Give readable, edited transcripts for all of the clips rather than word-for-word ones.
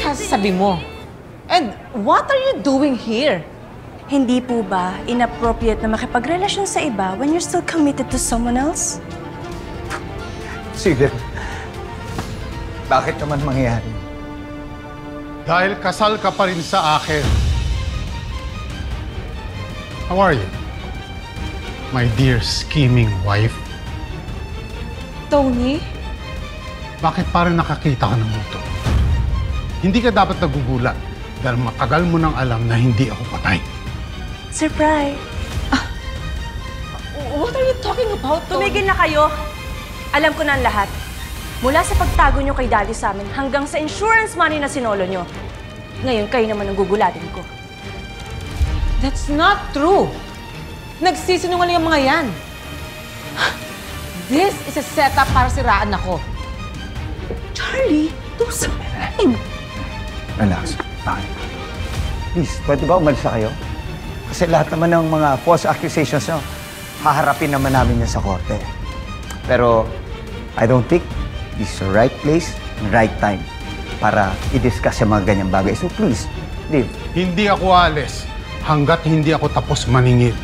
pinagsasabi mo? And what are you doing here? Hindi po ba inappropriate na makipagrelasyon sa iba when you're still committed to someone else? Sige. Bakit naman mangyayari? Dahil kasal ka pa rin sa akin. How are you? My dear scheming wife. Tony? Bakit parang nakakita ka ng multo? Hindi ka dapat nagugulat dahil matagal mo nang alam na hindi ako patay. Surprise! What are you talking about, Tony? Tumigil na kayo! Alam ko na ang lahat. Mula sa pagtago nyo kay Daddy sa amin hanggang sa insurance money na sinolo nyo. Ngayon kayo naman ang gugulatin ko. That's not true. Nagsisinungaling ang mga yan. This is a setup para siraan ako. Charlie, do something! Relax. Bakit? Please, pwede ba umalis na kayo? Kasi lahat naman ng mga false accusations nyo, haharapin naman namin yan sa korte. Pero, I don't think this is the right place and right time para i-discuss yung mga ganyang bagay. So please, leave. Hindi ako alis hanggat hindi ako tapos maningil.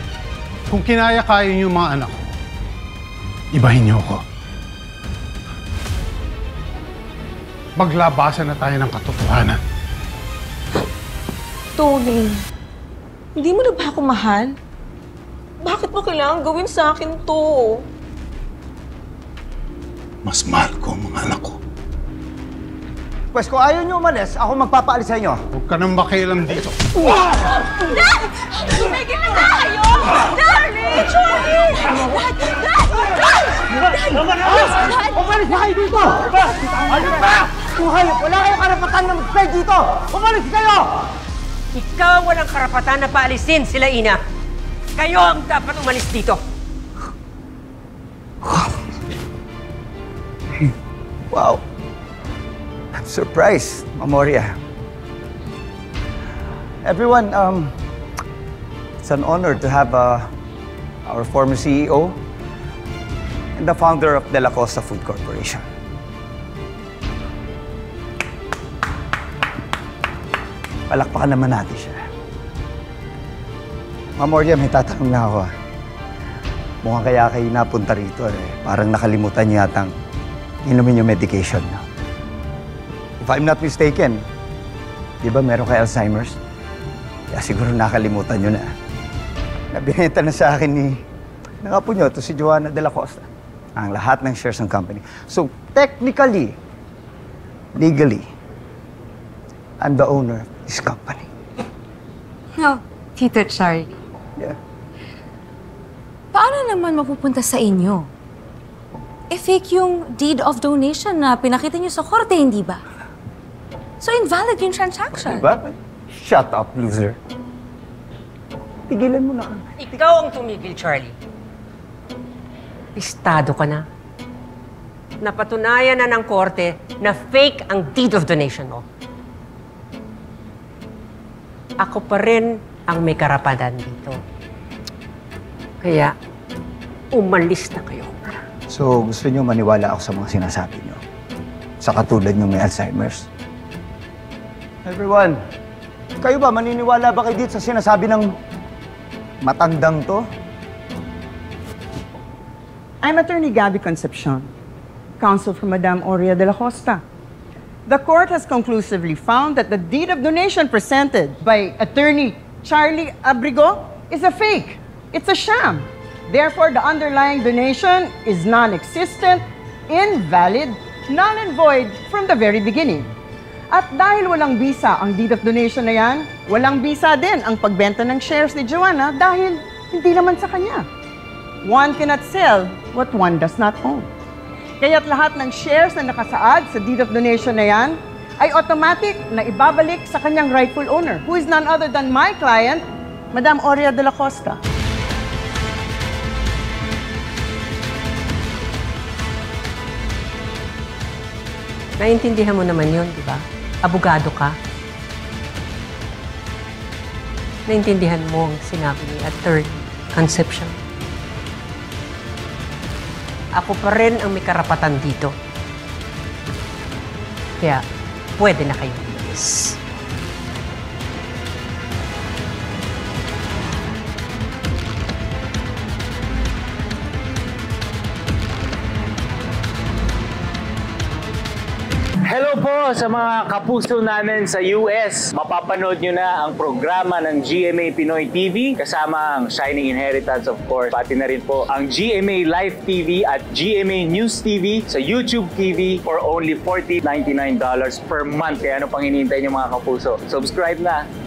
Kung kinaya-kaya niyo yung mga anak ko, ibahin niyo ako. Maglabasan na tayo ng katotohanan. Tony, hindi mo na ba ako mahal? Bakit mo kailangan gawin sa akin to? Mas mahal ko ang mga anak ko. Pwes, kung ayaw nyo umalis, ako magpapaalis sa inyo. Huwag ka nang makialam dito. Dad! Tumigil na tayo! Darling! Charlie! Dad! Dad! Umalis na kayo dito! Ano ba? Kung hayop, wala kayong karapatan na mag-stay dito! Umalis kayo! Ikaw ang walang karapatan na paalisin sila, Ina. Kayo ang dapat umalis dito. Wow. I'm surprised, Mamoria. Everyone, it's an honor to have our former CEO and the founder of De La Costa Food Corporation. Palakpakan naman natin siya. Mamoria, may tatanong na ako. Mukhang kaya kayo napunta rito Parang nakalimutan niyo yatang inumin yung medication niyo. If I'm not mistaken, di ba meron kay Alzheimer's? Kaya siguro nakalimutan niyo na. Nabinenta na sa akin ng apo niyo, to si Joanna De La Costa, ang lahat ng shares ng company. So, technically, legally, I'm the owner of this company. No, Tito Charlie. Yeah. Paano naman mapupunta sa inyo? Fake yung deed of donation na pinakita niyo sa korte, hindi ba? So invalid yung transaction. Diba? Shut up, loser. Tigilan mo na kami. Ikaw ang tumigil, Charlie. Pistado ka na. Napatunayan na ng korte na fake ang deed of donation mo. Ako pa rin ang may karapatan dito. Kaya, umalis na kayo. So, gusto niyo maniwala ako sa mga sinasabi niyo? Sa katulad niyo may Alzheimer's? Everyone, kayo ba, maniniwala ba kayo dito sa sinasabi ng matandang to? I'm Attorney Gabby Concepcion, counsel for Madame Oria de la Costa. The court has conclusively found that the deed of donation presented by Attorney Charlie Abrigo is a fake. It's a sham. Therefore, the underlying donation is non-existent, invalid, null and void from the very beginning. At dahil walang bisa ang deed of donation na yan, walang bisa din ang pagbenta ng shares ni Joanna dahil hindi naman sa kanya. One cannot sell what one does not own. Kaya't lahat ng shares na nakasaad sa deed of donation na yan ay automatic na ibabalik sa kanyang rightful owner, who is none other than my client, Madame Oria de la Costa. Naintindihan mo naman yun, di ba? Abogado ka. Naintindihan mo ang sinabi ni Attorney Concepcion. Ako pa rin ang may karapatan dito. Kaya, pwede na kayo. Please. Hello po sa mga kapuso namin sa US. Mapapanood nyo na ang programa ng GMA Pinoy TV kasama ang Shining Inheritance of course. Pati na rin po ang GMA Live TV at GMA News TV sa YouTube TV for only $40.99 per month. Kaya ano pang hinihintay nyo mga kapuso? Subscribe na!